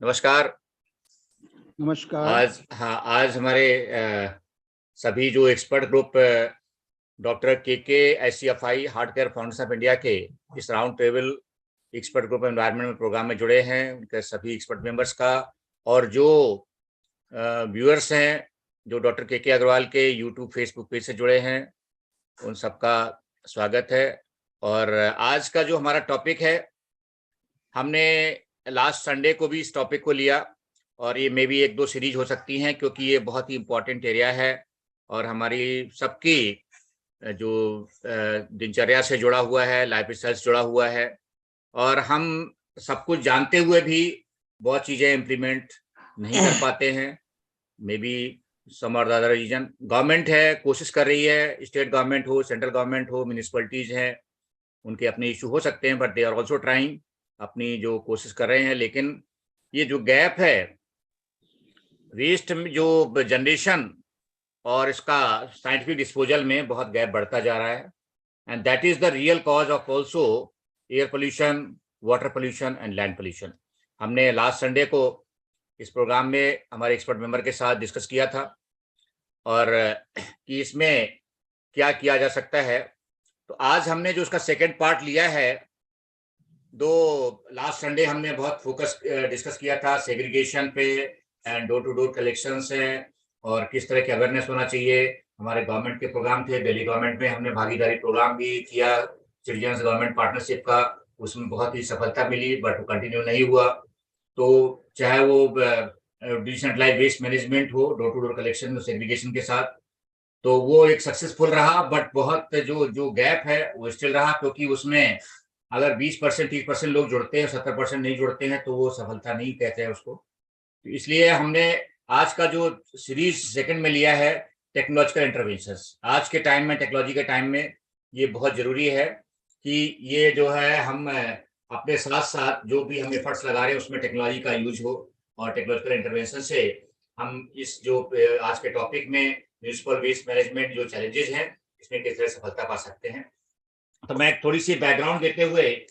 नमस्कार। नमस्कार। आज हमारे सभी जो एक्सपर्ट ग्रुप डॉक्टर के HCFI heart care foundation of India के इस round table expert group environment में प्रोग्राम में जुड़े हैं, उनके सभी एक्सपर्ट मेंबर्स का, और जो व्यूअर्स हैं जो डॉक्टर के अग्रवाल के यूट्यूब फेसबुक पेज से जुड़े हैं, उन सबका स्वागत है। और आज का जो हमारा टॉपिक है, हमने लास्ट संडे को भी इस टॉपिक को लिया और ये मे भी 1-2 सीरीज हो सकती हैं, क्योंकि ये बहुत ही इम्पोर्टेंट एरिया है और हमारी सबकी जो दिनचर्या से जुड़ा हुआ है, लाइफ स्टाइल से जुड़ा हुआ है, और हम सब कुछ जानते हुए भी बहुत चीज़ें इम्प्लीमेंट नहीं कर पाते हैं। मे बी सम और अदर रीजन। गवर्नमेंट है, कोशिश कर रही है, स्टेट गवर्नमेंट हो, सेंट्रल गवर्नमेंट हो, म्यूनिसिपलिटीज़ हैं, उनके अपने इशू हो सकते हैं, but they are also trying, अपनी जो कोशिश कर रहे हैं। लेकिन ये जो गैप है वेस्ट में, जो जनरेशन और इसका साइंटिफिक डिस्पोजल में, बहुत गैप बढ़ता जा रहा है, and that is the real cause of also air pollution, water pollution and land pollution. हमने लास्ट संडे को इस प्रोग्राम में हमारे एक्सपर्ट मेंबर के साथ डिस्कस किया था और कि इसमें क्या किया जा सकता है। तो आज हमने जो उसका सेकेंड पार्ट लिया है, लास्ट संडे हमने बहुत फोकस डिस्कस किया था सेग्रीगेशन पे and door to door collection है और किस तरह की अवेयरनेस होना चाहिए। हमारे गवर्नमेंट के प्रोग्राम थे, दिल्ली गवर्नमेंट में हमने भागीदारी प्रोग्राम भी किया सिटीजन गवर्नमेंट पार्टनरशिप का, उसमें बहुत ही सफलता मिली, बट वो कंटिन्यू नहीं हुआ। तो चाहे वो डिसेंट्रलाइज वेस्ट मैनेजमेंट हो, door to door collection segregation के साथ, तो वो एक सक्सेसफुल रहा, बट बहुत जो गैप है वो स्टिल रहा, क्योंकि उसमें अगर 20% 30% लोग जुड़ते हैं, 70% नहीं जुड़ते हैं, तो वो सफलता नहीं कहते हैं उसको। तो इसलिए हमने आज का जो सीरीज सेकंड में लिया है, टेक्नोलॉजिकल इंटरवेंशंस। आज के टाइम में, टेक्नोलॉजी के टाइम में ये बहुत जरूरी है कि ये जो है हम अपने साथ साथ जो भी हम एफर्ट्स लगा रहे हैं उसमें टेक्नोलॉजी का यूज हो, और टेक्नोलॉजिकल इंटरवेंशन से हम इस जो आज के टॉपिक में म्यूनिसिपल वेस्ट मैनेजमेंट जो चैलेंजेस हैं, इसमें किस तरह सफलता पा सकते हैं। तो मैं थोड़ी सी बैकग्राउंड देते हुए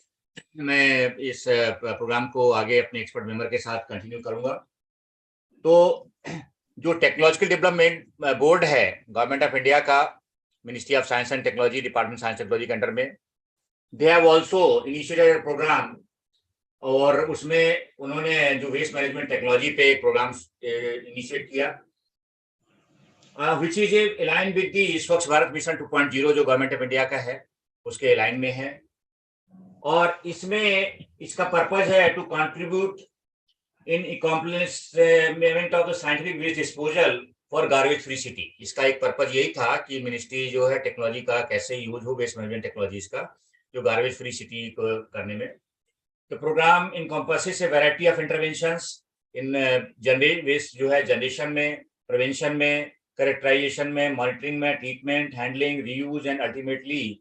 मैं इस प्रोग्राम को आगे अपने एक्सपर्ट मेंबर के साथ कंटिन्यू करूंगा। तो जो टेक्नोलॉजिकल डेवलपमेंट बोर्ड है गवर्नमेंट ऑफ इंडिया का, ministry of science and technology, department science technology के अंडर में, they have also initiated program, और उसमें उन्होंने जो वेस्ट मैनेजमेंट टेक्नोलॉजी पे एक प्रोग्राम इनिशिएट किया, which is align with the स्वच्छ भारत मिशन 2.0 जो गवर्नमेंट ऑफ इंडिया का है, उसके लाइन में है। और इसमें इसका पर्पज है to contribute in accomplishment of the scientific waste disposal for garbage free city. इसका एक पर्पज यही था कि मिनिस्ट्री जो है टेक्नोलॉजी का कैसे यूज हो, वेस्ट मैनेजमेंट टेक्नोलॉजीज का, जो गार्बेज फ्री सिटी को करने में। तो program encompasses a variety of interventions in waste जो है जनरेशन में, प्रिवेंशन में, कैरेक्टराइजेशन में, मॉनिटरिंग में, treatment, handling, reuse and ultimately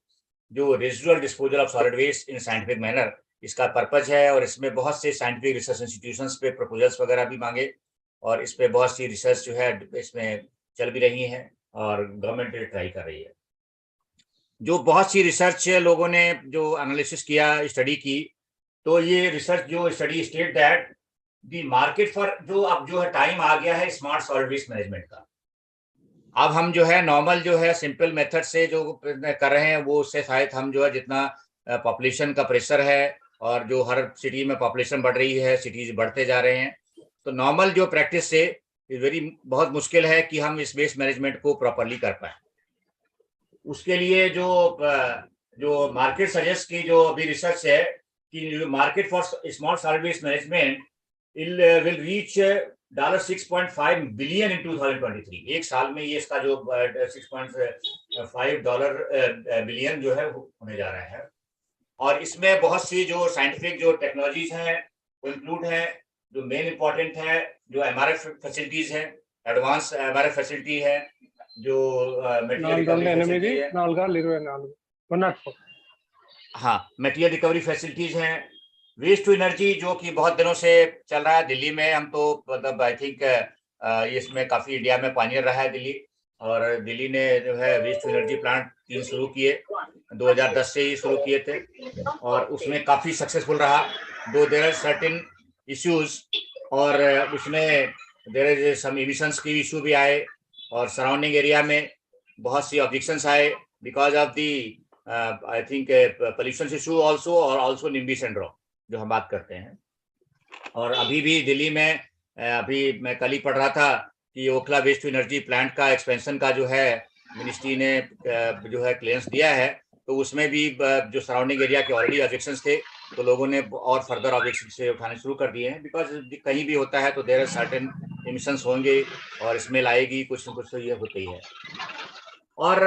जो residual disposal of solid waste in scientific manner, इसका पर्पज है। और इसमें बहुत से साइंटिफिक रिसर्च इंस्टीट्यूशंस पे प्रपोजल्स वगैरह भी मांगे, और इस पे बहुत सी रिसर्च जो है इसमें चल भी रही है और गवर्नमेंट ट्राई कर रही है। जो बहुत सी रिसर्च लोगों ने जो एनालिसिस किया, स्टडी की, तो ये रिसर्च जो steady state that the market for, जो अब जो है टाइम आ गया है स्मार्ट सॉलिड वेस्ट मैनेजमेंट का। अब हम जो है नॉर्मल जो है सिंपल मेथड से जो कर रहे हैं, वो उससे शायद हम जो है जितना पॉपुलेशन का प्रेशर है और जो हर सिटी में पॉपुलेशन बढ़ रही है, सिटीज बढ़ते जा रहे हैं, तो नॉर्मल जो प्रैक्टिस से बहुत मुश्किल है कि हम इस वेस्ट मैनेजमेंट को प्रॉपरली कर पाए। उसके लिए जो मार्केट सजेस्ट की जो अभी रिसर्च है कि market for small solid waste management will reach $6.5 billion in 2023। एक साल में ये इसका जो $6.5 बिलियन जो है होने जा रहा है। और इसमें बहुत सी जो साइंटिफिक जो टेक्नोलॉजीज हैं वो इंक्लूड है। जो मेन इंपॉर्टेंट है जो एमआरएफ फैसिलिटीज है, एडवांस एमआरएफ फैसिलिटी है, जो मटेरियल रिकवरी फैसिलिटीज हैं, वेस्ट टू एनर्जी जो कि बहुत दिनों से चल रहा है दिल्ली में। हम तो मतलब आई थिंक इसमें काफी इंडिया में पायनियर रहा है दिल्ली, और दिल्ली ने जो है वेस्ट टू एनर्जी प्लांट 3 शुरू किए, 2010 से ही शुरू किए थे, और उसमें काफी सक्सेसफुल रहा। दो देयर आर सर्टेन इश्यूज और उसमें देयर इज सम एमिशंस की इशू भी आए और सराउंडिंग एरिया में बहुत सी ऑब्जेक्शंस आए because of the I think pollution issue also और आल्सो निम्बी सिंड्रोम जो हम बात करते हैं। और अभी भी दिल्ली में अभी मैं कल ही पढ़ रहा था कि Okhla waste to energy plant का एक्सपेंशन का जो है मिनिस्ट्री ने जो है क्लियरेंस दिया है, तो उसमें भी जो सराउंडिंग एरिया के ऑलरेडी ऑब्जेक्शंस थे तो लोगों ने और फर्दर ऑब्जेक्शन से उठाने शुरू कर दिए हैं बिकॉज कहीं भी होता है तो देयर आर सर्टेन एमिशंस होंगे और स्मेल आएगी, कुछ न कुछ तो ये होता ही है। और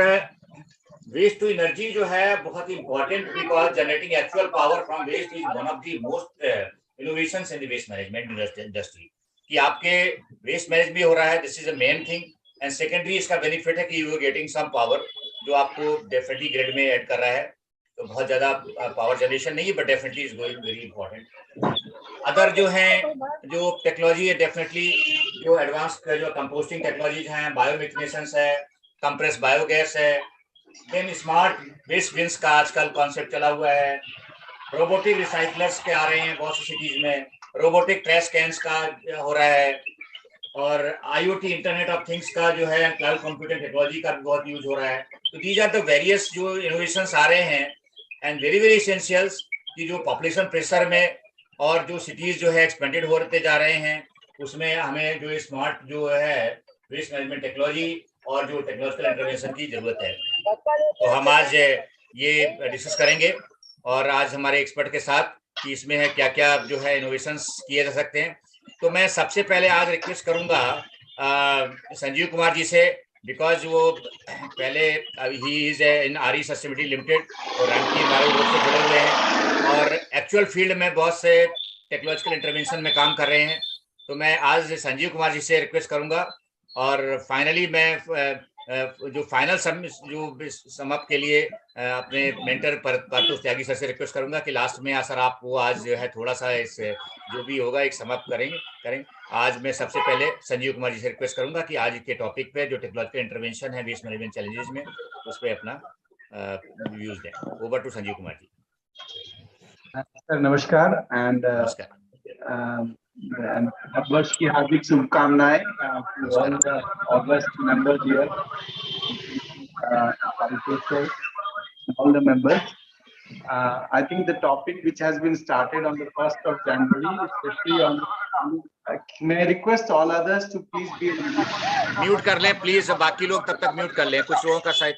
वेस्ट टू एनर्जी जो है बहुत ही important because generating actual power from waste is one of the most innovations in the waste management industry कि आपके वेस्ट मैनेज भी हो रहा है, this is a main thing. And secondary इसका बेनिफिट है कि you are getting some power जो आपको डेफिनेटली ग्रिड में ऐड कर रहा है, तो बहुत ज्यादा पावर जनरेशन नहीं है but definitely is going very important. Other जो है जो टेक्नोलॉजी है डेफिनेटली जो एडवांस जो कंपोस्टिंग टेक्नोलॉजीज हैं, बायोमिथिनेशन है, कंप्रेस बायोगैस है, देन स्मार्ट वेस्ट बिन्स का आजकल कॉन्सेप्ट चला हुआ है, रोबोटिक रिसाइकलर्स के आ रहे हैं बहुत सी सिटीज में, रोबोटिक ट्रैश कैंस का हो रहा है, और IoT इंटरनेट ऑफ थिंग्स का जो है क्लाउड कंप्यूटिंग टेक्नोलॉजी का भी बहुत यूज हो रहा है। तो दीज आर द वेरियस जो इनोवेशंस आ रहे हैं एंड वेरी वेरी एसेंशियल्स कि जो पॉपुलेशन प्रेशर में और जो सिटीज जो है एक्सपेंडेड होते जा रहे हैं उसमें हमें जो स्मार्ट जो है वेस्ट मैनेजमेंट टेक्नोलॉजी और जो टेक्नोलॉजिकल इंटरवेंशन की जरूरत है। तो हम आज ये डिस्कस करेंगे और आज हमारे एक्सपर्ट के साथ कि इसमें है क्या क्या जो है इनोवेशंस किए जा सकते हैं। तो मैं सबसे पहले आज रिक्वेस्ट करूंगा संजीव कुमार जी से, बिकॉज वो पहले he is in RE sustainability limited और रामकी मारो ग्रुप से जुड़े हुए हैं और एक्चुअल फील्ड में बहुत से टेक्नोलॉजिकल इंटरवेंशन में काम कर रहे हैं। तो मैं आज संजीव कुमार जी से रिक्वेस्ट करूंगा और फाइनली मैं जो फाइनल समअप के लिए अपने मेंटर पार्थोस त्यागी सर से रिक्वेस्ट करूंगा कि लास्ट में सर आप वो आज जो है थोड़ा सा इस जो भी होगा एक समअप करेंगे। आज मैं सबसे पहले संजीव कुमार जी से रिक्वेस्ट करूंगा कि आज के टॉपिक पे जो टेक्नोलॉजिकल इंटरवेंशन है वेस्ट मैनेजमेंट चैलेंजेस में उस पर अपना व्यूज दें। Over to Sanjeev Kumar ji. Sir नमस्कार एंड वर्ष की हार्दिक शुभकामनाएं august members here all the members. I think the topic which has been started on the 1st of January, especially on may I request all others to please be mute कर लें please, बाकी लोग तब तक mute कर लें, कुछ लोगों का शायद।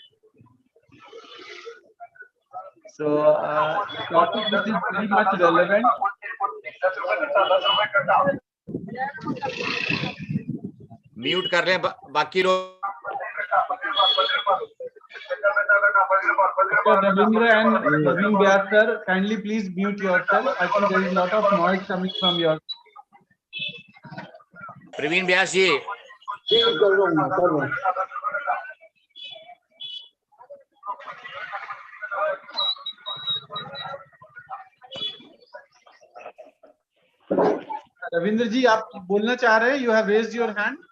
So the topic which is very much relevant. Mute कर लें बाकी लोग। Ravindra and Praveen Vyas sir, kindly please mute yourself. I think there is a lot of noise coming from your. Praveen व्यास जी। रविंद्र जी आप बोलना चाह रहे हैं? You have raised your hand.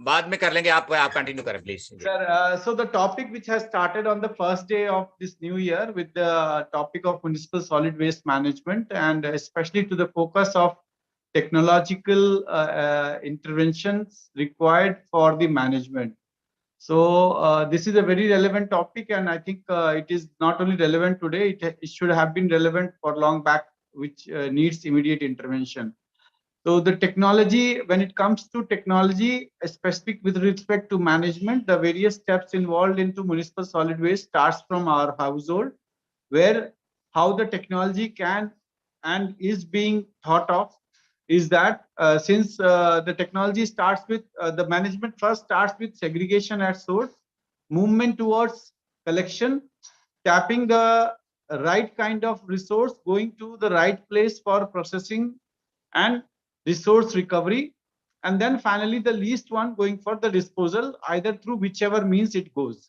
बाद में कर लेंगे, आप कंटिन्यू करें please. Sir, so the topic which has started on the first day of this new year with the topic of municipal solid waste management and especially to the focus of technological interventions required for the management. So this is a very relevant topic and I think it is not only relevant today, it should have been relevant for long back, which needs immediate intervention. So the technology, when it comes to technology, specific with respect to management, the various steps involved into municipal solid waste starts from our household, where how the technology can and is being thought of is that since the technology starts with the management first starts with segregation at source, movement towards collection, tapping the right kind of resource, going to the right place for processing and resource recovery, and then finally the least one going for the disposal, either through whichever means it goes.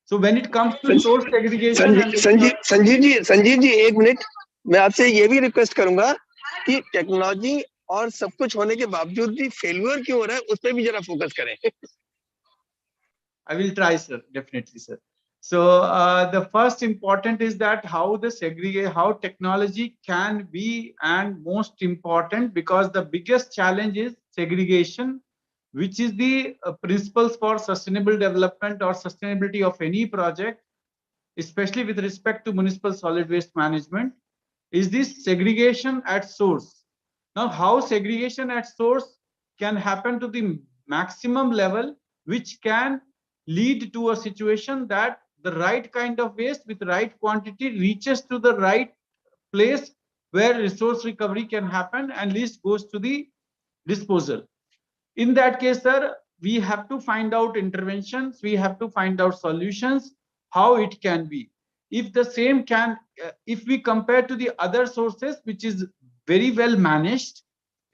So when it comes to source segregation, Sanjeev ji एक minute, मैं आपसे ये भी request करूंगा कि technology और सब कुछ होने के बावजूद भी फेल्यूर क्यों हो रहा है उस पर भी जरा फोकस करें। I will try, sir. Definitely, sir. So the first important is that how technology can be, and most important, because the biggest challenge is segregation, which is the principles for sustainable development or sustainability of any project, especially with respect to municipal solid waste management, is this segregation at source. Now, how segregation at source can happen to the maximum level, which can lead to a situation that the right kind of waste with right quantity reaches to the right place where resource recovery can happen and least goes to the disposal. In that case, sir, we have to find out interventions, we have to find out solutions, how it can be. If the same can, if we compare to the other sources, which is very well managed,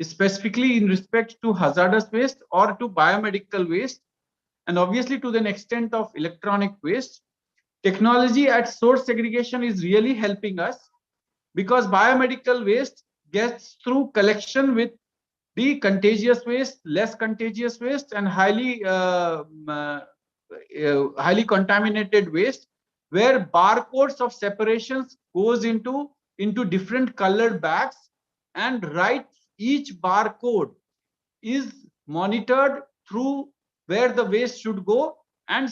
specifically in respect to hazardous waste or to biomedical waste, and obviously to the extent of electronic waste, technology at source segregation is really helping us, because biomedical waste gets through collection with the contagious waste, less contagious waste, and highly contaminated waste, where barcodes of separations goes into different colored bags, and right, each barcode is monitored through where the waste should go, and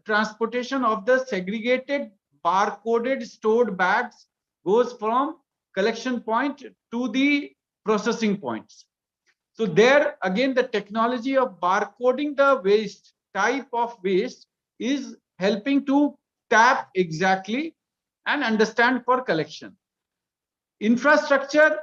transportation of the segregated barcoded stored bags goes from collection point to the processing points. So there again, the technology of barcoding the waste, type of waste, is helping to tap exactly and understand for collection. Infrastructure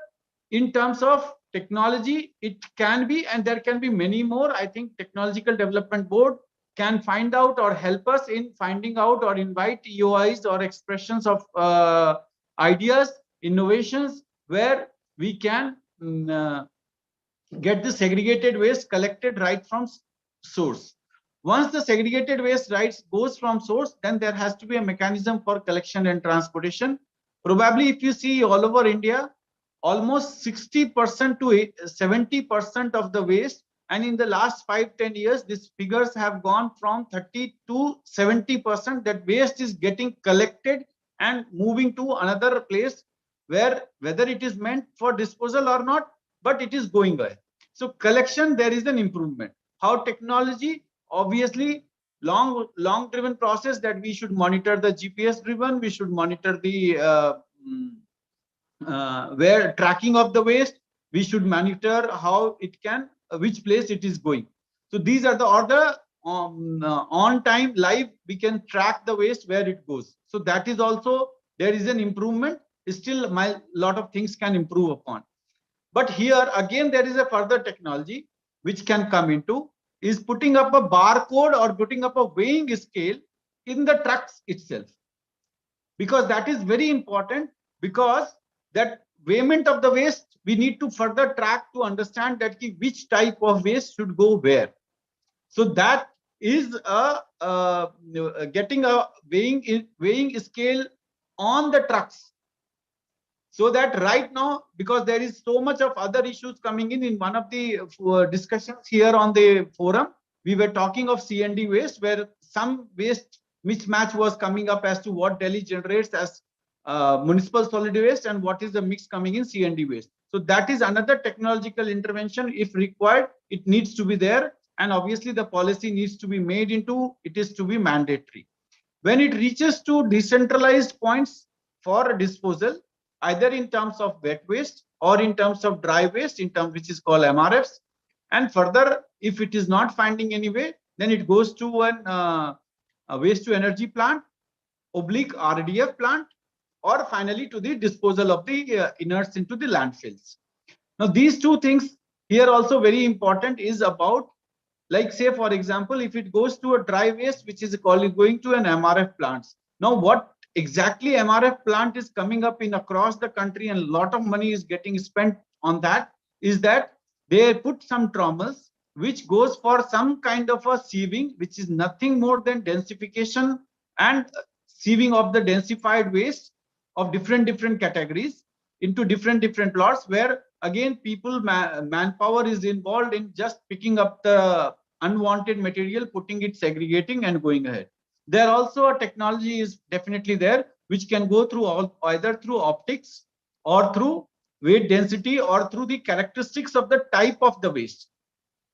in terms of technology, it can be, and there can be many more. I think Technological Development Board can find out or help us in finding out or invite EOIs or expressions of ideas, innovations, where we can get the segregated waste collected right from source. Once the segregated waste rights goes from source, then there has to be a mechanism for collection and transportation. Probably if you see all over India, almost 60% to 70% of the waste, and in the last 5-10 years, these figures have gone from 30 to 70%, that waste is getting collected and moving to another place, where whether it is meant for disposal or not, but it is going away. So collection, there is an improvement. How technology, obviously long driven process, that we should monitor the GPS driven, we should monitor the where tracking of the waste, we should monitor how it can, which place it is going. So these are the order on time live, we can track the waste where it goes. So that is also, there is an improvement. Still my lot of things can improve upon. But here again, there is a further technology which can come into, is putting up a barcode or putting up a weighing scale in the trucks itself, because that is very important, because that weighment of the waste we need to further track to understand that which type of waste should go where. So that is getting a weighing scale on the trucks. So that right now, because there is so much of other issues coming in one of the discussions here on the forum, we were talking of C&D waste, where some waste mismatch was coming up as to what Delhi generates as municipal solid waste and what is the mix coming in C&D waste. So that is another technological intervention. If required, it needs to be there, and obviously the policy needs to be made into, it is to be mandatory. When it reaches to decentralized points for disposal, either in terms of wet waste or in terms of dry waste, in terms which is called MRFs, and further, if it is not finding any way, then it goes to a waste to energy plant, oblique RDF plant, or finally to the disposal of the inerts into the landfills. Now these two things here also very important is about, like say for example, if it goes to a dry waste which is going to an MRF plants. Now what exactly MRF plant is coming up in across the country, and a lot of money is getting spent on that, is that they put some trommels which goes for some kind of a sieving, which is nothing more than densification and sieving of the densified waste of different categories into different plots, where again people manpower is involved in just picking up the unwanted material, putting it, segregating and going ahead. There also a technology is definitely there, which can go through either through optics or through weight density or through the characteristics of the type of the waste,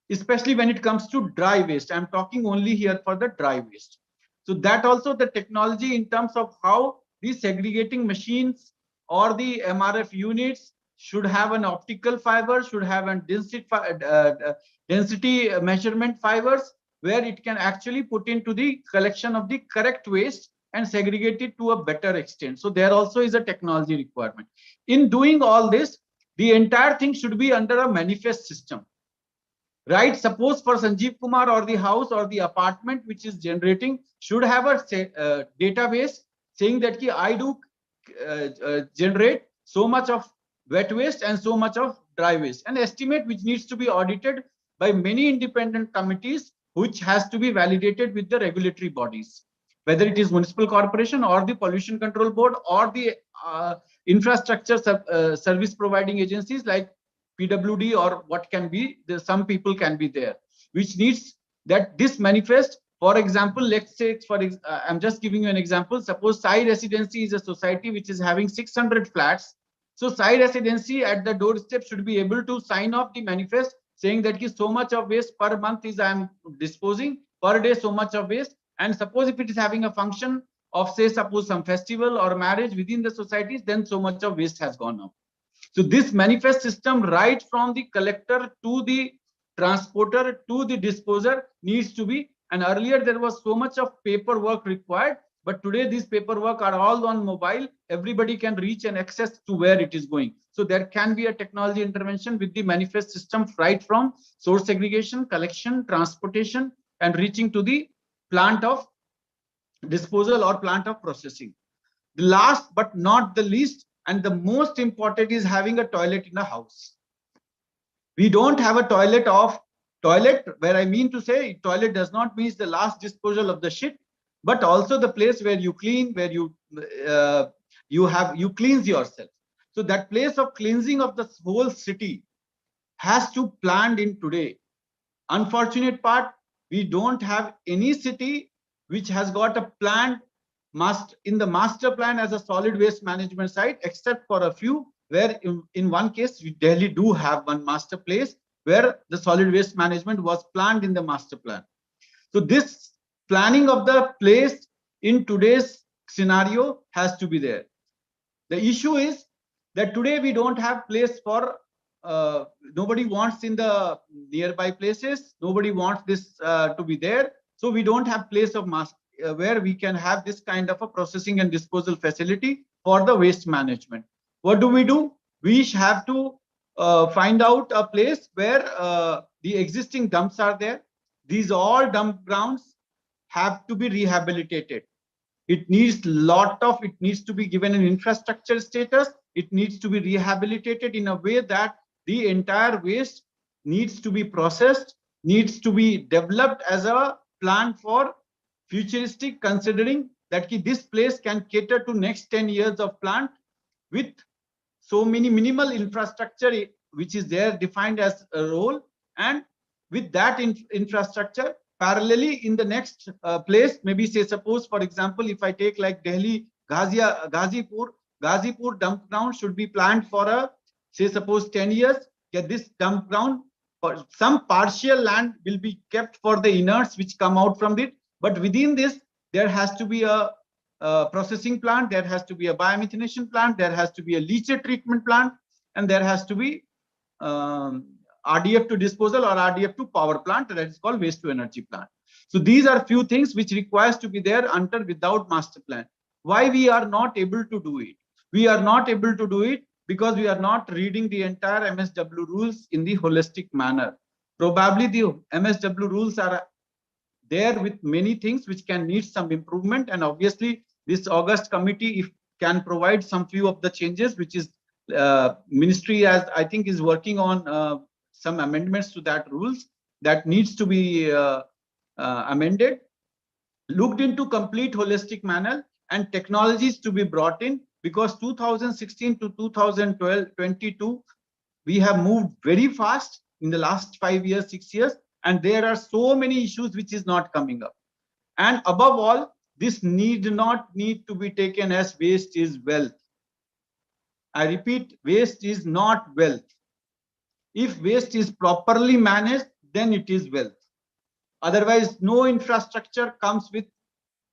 especially when it comes to dry waste. I'm talking only here for the dry waste. So that also the technology in terms of how these segregating machines or the MRF units should have an optical fiber, should have a density measurement fibers, where it can actually put into the collection of the correct waste and segregate it to a better extent. So there also is a technology requirement. In doing all this, the entire thing should be under a manifest system. Right? Suppose for Sanjeev Kumar or the house or the apartment which is generating should have a database saying that I do generate so much of wet waste and so much of dry waste. An estimate which needs to be audited by many independent committees, which has to be validated with the regulatory bodies, whether it is municipal corporation or the pollution control board or the infrastructure service providing agencies like PWD or what can be, some people can be there, which needs that this manifest. For example, let's say, I'm just giving you an example. Suppose Sai Residency is a society which is having 600 flats. So Sai Residency at the doorstep should be able to sign off the manifest saying that so much of waste per month is I am disposing, per day so much of waste. And suppose if it is having a function of, say, suppose some festival or marriage within the societies, then so much of waste has gone up. So this manifest system, right from the collector to the transporter to the disposer, needs to be. And earlier there was so much of paperwork required, but today these paperwork are all on mobile. Everybody can reach and access to where it is going. So there can be a technology intervention with the manifest system, right from source segregation, collection, transportation, and reaching to the plant of disposal or plant of processing. The last but not the least, and the most important, is having a toilet in a house. We don't have a toilet where I mean to say toilet does not mean the last disposal of the shit, but also the place where you clean, where you cleanse yourself. So that place of cleansing of the whole city has to planned in today. Unfortunate part, we don't have any city which has got a plan in the master plan as a solid waste management site, except for a few, where in one case, Delhi do have one master place where the solid waste management was planned in the master plan. So this planning of the place in today's scenario has to be there. The issue is that today we don't have place for, nobody wants in the nearby places, nobody wants this to be there. So we don't have place of mass where we can have this kind of a processing and disposal facility for the waste management. What do? We have to find out a place where the existing dumps are there. These all dump grounds have to be rehabilitated. It needs to be given an infrastructure status. It needs to be rehabilitated in a way that the entire waste needs to be processed, needs to be developed as a plan for futuristic, considering that this place can cater to next 10 years of plant with so many minimal infrastructure which is there defined as a role. And with that infrastructure, parallelly in the next place, maybe say, suppose for example, if I take like Delhi, Ghazipur dump ground should be planned for a, say, suppose 10 years. This dump ground, some partial land will be kept for the inerts which come out from it. But within this, there has to be a processing plant, there has to be a biomethanation plant, there has to be a leachate treatment plant, and there has to be RDF to disposal or RDF to power plant, that is called waste to energy plant. So these are few things which requires to be there without master plan. Why we are not able to do it? We are not able to do it because we are not reading the entire MSW rules in the holistic manner. Probably the MSW rules are there with many things which can need some improvement, and obviously this August committee can provide some few of the changes, which is ministry, as I think, is working on some amendments to that rules that needs to be amended, looked into complete holistic manner, and technologies to be brought in, because 2016 to 2022 we have moved very fast in the last 5 years, 6 years, and there are so many issues which is not coming up. And above all, this need not to be taken as waste is wealth. I repeat, waste is not wealth. If waste is properly managed, then it is wealth. Otherwise, no infrastructure comes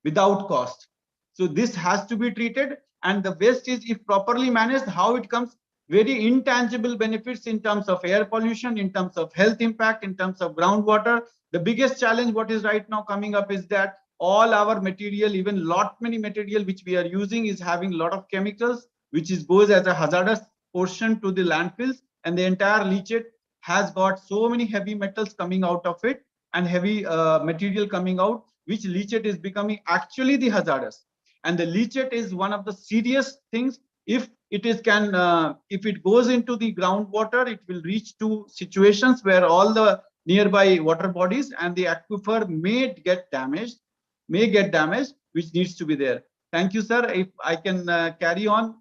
without cost. So this has to be treated, and the waste is, if properly managed, how it comes, very intangible benefits in terms of air pollution, in terms of health impact, in terms of groundwater. The biggest challenge what is right now coming up is that all our material, even many material which we are using, is having a lot of chemicals, which goes as a hazardous portion to the landfills, and the entire leachate has got so many heavy metals coming out of it, and heavy material coming out, which leachate is becoming actually the hazardous. And the leachate is one of the serious things. If it goes into the groundwater, it will reach to situations where all the nearby water bodies and the aquifer may get damaged, which needs to be there. Thank you, sir. If I can carry on,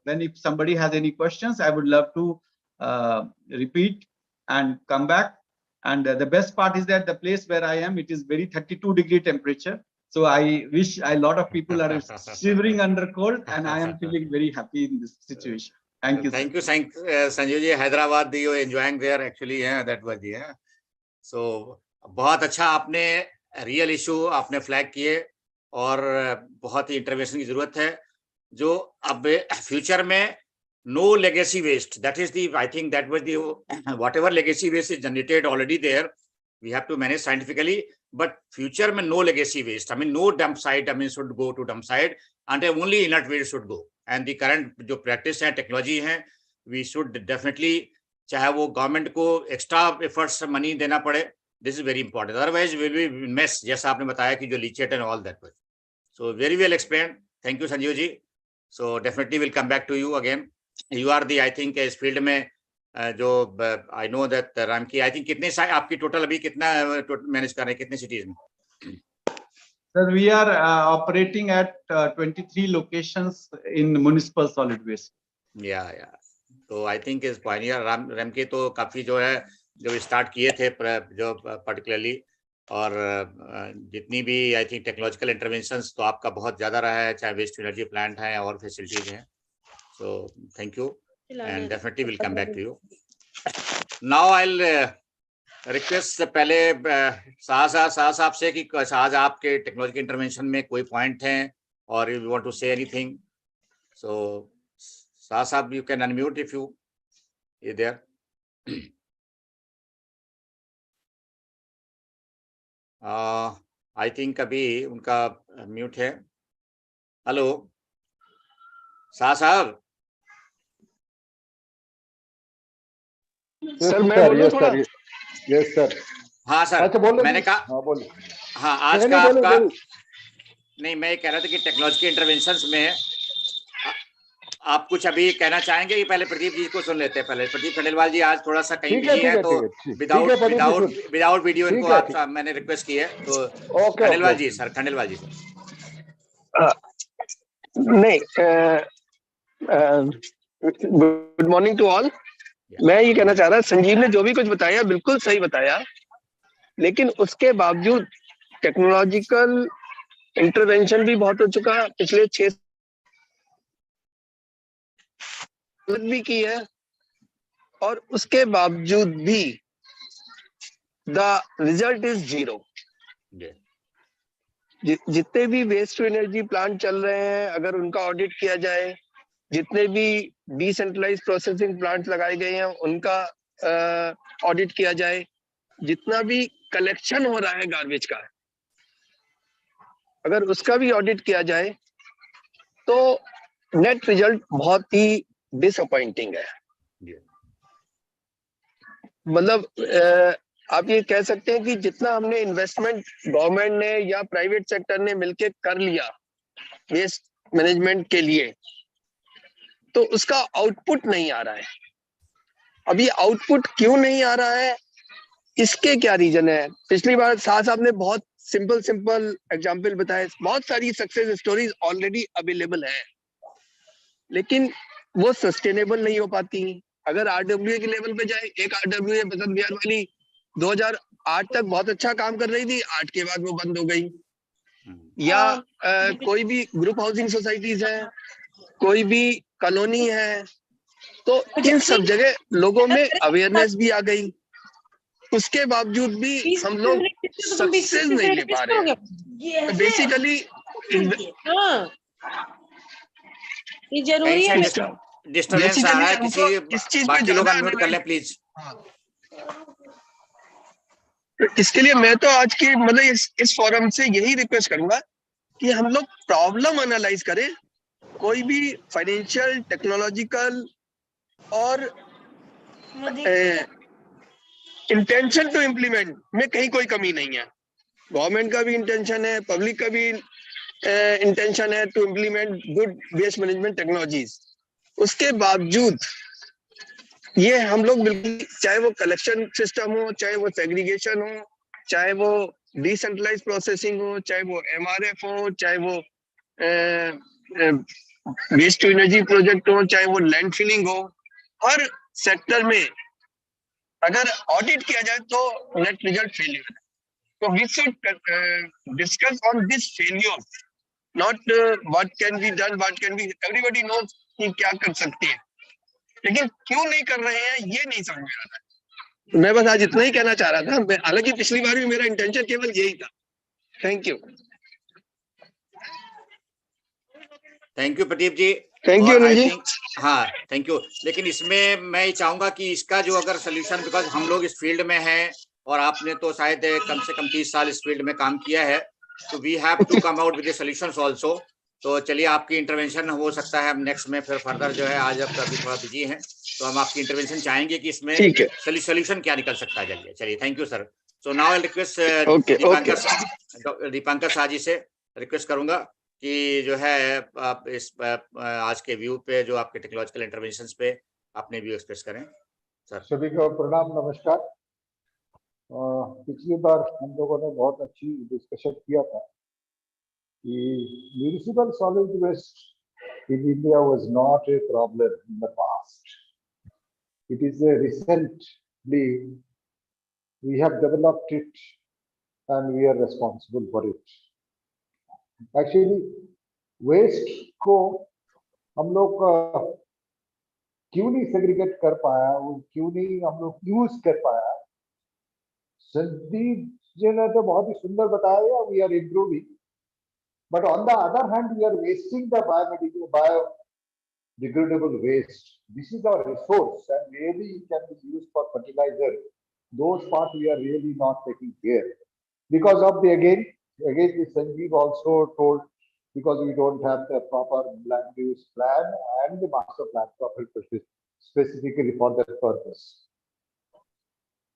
then if somebody has any questions, I would love to repeat and come back. And the best part is that the place where I am, it is very 32-degree temperature. So I wish a lot of people are shivering under cold, and I am feeling very happy in this situation. Thank you. Thank you, Sanjeev ji. Hyderabad, you enjoying there actually? Yeah, that was yeah. So बहुत अच्छा आपने real issue आपने flag किए, और बहुत ही intervention की जरूरत है, जो अब फ्यूचर में no legacy waste. That is the, I think that was the, whatever legacy waste is generated already there, we have to manage scientifically, but future mein no legacy waste. I mean, no dump site, I mean, should go to dump site, and only inert waste should go. And the current जो practice है, technology है, we should definitely, चाहे वो government को extra efforts money देना पड़े, this is very important. Otherwise, we will be mess, जैसा आपने बताया कि जो leachate and all that. So very well explained. Thank you, Sanjeev ji. So definitely we'll come back to you again. You are the, I think, इस field में जो I know that Ram की, I think कितने आपकी total अभी कितना manage कर रहे हैं, कितने सिटीज में? Sir, we are operating at 23 locations in municipal solid waste. Yeah. तो I think इस pioneer राम के तो काफी जो है जो स्टार्ट किए थे जो पर्टिकुलरली, और जितनी भी I think टेक्नोलॉजिकल इंटरवेंशंस तो आपका बहुत ज्यादा रहा है, चाहे वेस्ट एनर्जी प्लांट है और फैसिलिटीज हैं. So thank you, and definitely we'll come back to you. Now I'll request पहले शाह साहब से कि शाह आपके टेक्नोलॉजी इंटरवेंशन में कोई पॉइंट हैं, और you want to say anything. So Shah साहब, you can unmute if you are there. I think अभी उनका म्यूट है. हेलो शाह साहब. सर मैं बोलूं थोड़ा? Yes sir. हाँ सर. अच्छा बोलो. मैंने कहा हाँ बोलो. हाँ, आज का आपका नहीं, मैं कह रहा था कि टेक्नोलॉजी के इंटरवेंशंस में आप कुछ अभी कहना चाहेंगे कि पहले प्रदीप जी को सुन लेते हैं. पहले प्रदीप खंडेलवाल जी आज थोड़ा सा कहीं बिजी है, तो विदाउट वीडियो इनको आप मैंने रिक्वेस्ट की है. तो खंडेलवाल जी सर. नहीं, गुड मॉर्निंग टू ऑल. मैं ये कहना चाह रहा, संजीव ने जो भी कुछ बताया बिल्कुल सही बताया, लेकिन उसके बावजूद टेक्नोलॉजिकल इंटरवेंशन भी बहुत हो चुका. पिछले 6 भी की है, और उसके बावजूद भी द रिजल्ट इज 0. जितने भी वेस्ट टू एनर्जी प्लांट चल रहे हैं, अगर उनका ऑडिट किया जाए, जितने भी डिसेंट्रलाइज्ड प्रोसेसिंग प्लांट लगाए गए हैं उनका ऑडिट किया जाए, जितना भी कलेक्शन हो रहा है गार्बेज का, अगर उसका भी ऑडिट किया जाए, तो नेट रिजल्ट बहुत ही डिसअपॉइंटिंग है. मतलब आप ये कह सकते हैं कि जितना हमने इन्वेस्टमेंट गवर्नमेंट ने या प्राइवेट सेक्टर ने मिलकर कर लिया वेस्ट मैनेजमेंट के लिए, तो उसका आउटपुट नहीं आ रहा है. अब ये आउटपुट क्यों नहीं आ रहा है, इसके क्या रीजन है? पिछली बार शाह साहब ने बहुत सिंपल एग्जांपल बताए, बहुत सारी सक्सेस स्टोरीज ऑलरेडी अवेलेबल है, लेकिन वो सस्टेनेबल नहीं हो पाती. अगर आरडब्ल्यूए के लेवल पे जाए, एक आरडब्ल्यूए बसंत विहार वाली 2008 तक बहुत अच्छा काम कर रही थी, 8 के बाद वो बंद हो गई. या कोई भी ग्रुप हाउसिंग सोसाइटीज है, कोई भी कॉलोनी है, तो इन सब जगह लोगों में अवेयरनेस भी आ गई। उसके बावजूद भी हम लोग सक्सेस नहीं ले पा रहे हैं। बेसिकली ये जरूरी है। डिस्टर्बेंस आ रहा है, हमको इस किसी चीज पे बाकी लोग ज्यादा अनम्यूट कर लें प्लीज। इसके लिए मैं तो आज की मतलब इस फोरम से यही रिक्वेस्ट करूंगा कि हम लोग प्रॉब्लम एनालाइज करें। कोई भी फाइनेंशियल, टेक्नोलॉजिकल और इंटेंशन टू इम्प्लीमेंट में कहीं कोई कमी नहीं है। गवर्नमेंट का भी इंटेंशन है, पब्लिक का भी इंटेंशन है to implement good waste management technologies. उसके बावजूद ये हम लोग बिल्कुल, चाहे वो कलेक्शन सिस्टम हो, चाहे वो सेग्रीगेशन हो, चाहे वो डिसेंट्रलाइज प्रोसेसिंग हो, चाहे वो एमआरएफ हो, चाहे वो वेस्ट टू एनर्जी प्रोजेक्ट हो, चाहे वो लैंड फिलिंग हो, हर सेक्टर में अगर ऑडिट किया जाए तो नेट रिजल्ट फेलियर है। तो we should discuss on this failure, not what can be done, what can be, everybody knows कि क्या कर सकते हैं, लेकिन क्यों नहीं कर रहे हैं ये नहीं समझ में आ रहा है। मैं बस आज इतना ही कहना चाह रहा था, हालांकि पिछली बार भी मेरा इंटेंशन केवल यही था। Thank you. Thank you Pradeep ji. Thank you Anil ji. हाँ थैंक यू। लेकिन इसमें मैं ये चाहूंगा कि इसका जो अगर सोल्यूशन, बिकॉज हम लोग इस फील्ड में हैं और आपने तो शायद कम से कम 30 साल इस फील्ड में काम किया है, तो we have to come out with the solutions also. तो चलिए आपकी इंटरवेंशन हो सकता है हम नेक्स्ट में फिर फर्दर जो है, आज अब अभी थोड़ा बिजी हैं तो हम आपकी इंटरवेंशन चाहेंगे कि इसमें सोल्यूशन क्या निकल सकता है। जल्दी चलिए, thank you sir. So now I request Dipankar Shah ji से रिक्वेस्ट करूंगा कि जो है आप इस आज के व्यू पे, जो आपके टेक्नोलॉजिकल इंटरवेंशंस पे अपने व्यू एक्सप्रेस करें सर। सभी को प्रणाम, नमस्कार। पिछली बार हम लोगों ने बहुत अच्छी डिस्कशन किया था कि municipal solid waste in India was not a problem in the past. It is a recently we have developed it and we are responsible for it. Actually waste को हम लोग क्यों नहीं सेग्रीगेट कर पाया, वो क्यों नहीं हम लोग यूज कर पाया, संदीप जी ने तो बहुत ही सुंदर बताया, we are improving, but on the other hand we are wasting the biodegradable waste. This is our resource and really it can be used for fertilizer. Those parts we are really not taking care because of the again the Sanjeev also told, because we don't have the proper land use plan and the master plan proper specifically for that purpose.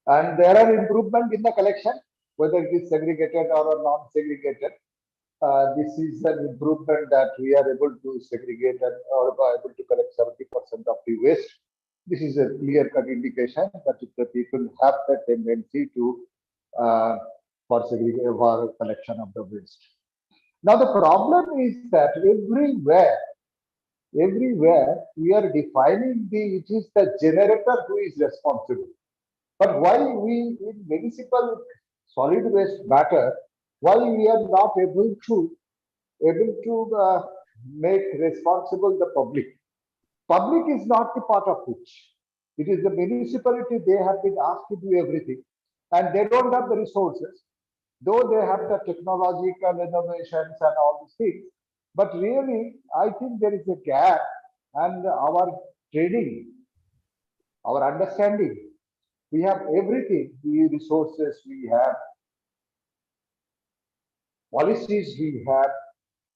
And there are improvement in the collection, whether it is segregated or non-segregated. This is an improvement that we are able to segregate and or able to collect 70% of the waste. This is a clear-cut indication that if the people have that tendency to for collection of the waste. Now the problem is that everywhere we are defining it is the generator who is responsible. But why we in municipal solid waste matter, why we are not able to make responsible the public? Public is not the part of which. It is the municipality. They have been asked to do everything, and they don't have the resources, though they have the technological innovations and all these things. But really, I think there is a gap, and our training, our understanding. We have everything, the resources we have, policies we have,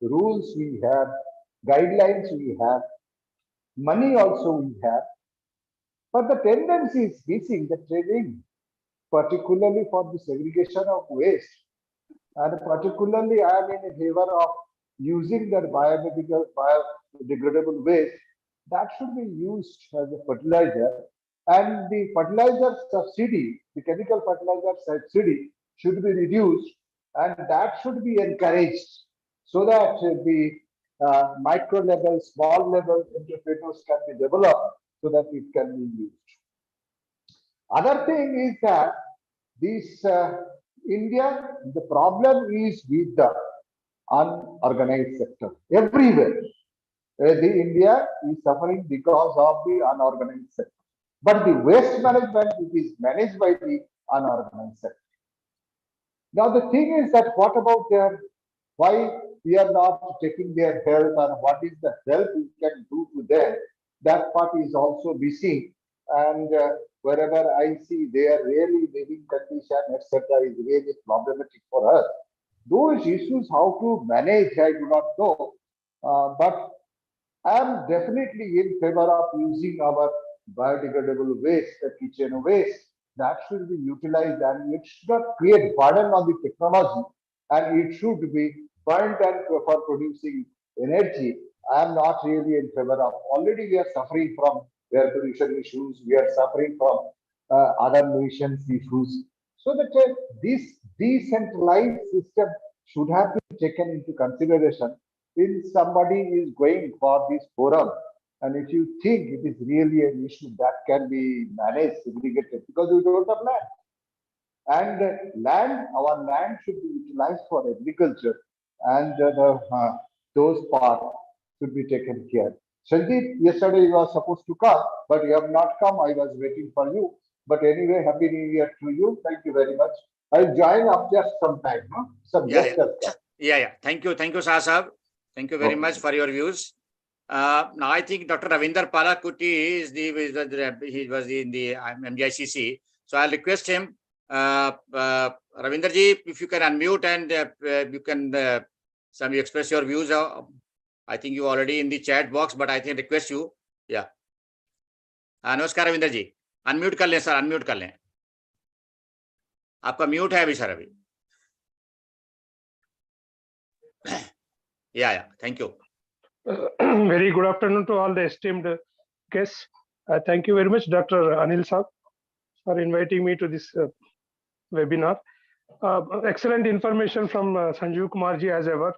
rules we have, guidelines we have, money also we have. But the tendency is missing the training, particularly for the segregation of waste. And particularly I am in favor of using that biodegradable waste that should be used as a fertilizer. And the fertilizer subsidy, the chemical fertilizer subsidy should be reduced, and that should be encouraged so that the micro level, small level entrepreneurs can be developed so that it can be used. Other thing is that this India, the problem is with the unorganized sector everywhere. The India is suffering because of the unorganized sector. But the waste management, it is managed by the unorganized sector. Now the thing is that what about their, why we are not taking their health and what is the help we can do to them? That part is also missing. And wherever I see their really living condition, etc., is really problematic for us. Those issues, how to manage, I do not know. But I am definitely in favor of using our biodegradable waste, the kitchen waste. That should be utilized and it should not create burden on the technology and it should be burned and for producing energy. I am not really in favor of. Already we are suffering from air pollution issues. We are suffering from other nations issues. So that this decentralized system should have been taken into consideration if somebody is going for this forum, and if you think it is really an issue that can be managed, segregated, because we don't have land. And our land should be utilized for agriculture, and those parts should be taken care. Sandeep, yesterday you were supposed to come, but you have not come. I was waiting for you. But anyway, Happy New Year to you. Thank you very much. I'll join up just some time. Huh? Some Yeah, guests have come. yeah. Thank you, Shah Sahab. Thank you very much for your views. Now I think Dr. Ravinder Palakutti is he was in the MGICC. So I'll request him, Ravinder ji, if you can unmute and you can you express your views. I think you already in the chat box, but I think request you. Yeah. नमस्कार रविंदर जी, unmute कर लें sir, unmute कर लें. आपका mute है अभी sir अभी. Yeah. Thank you. Very good afternoon to all the esteemed guests. Thank you very much, Dr. Anil Saab, for inviting me to this webinar. Excellent information from Sanjeev Kumar ji as ever.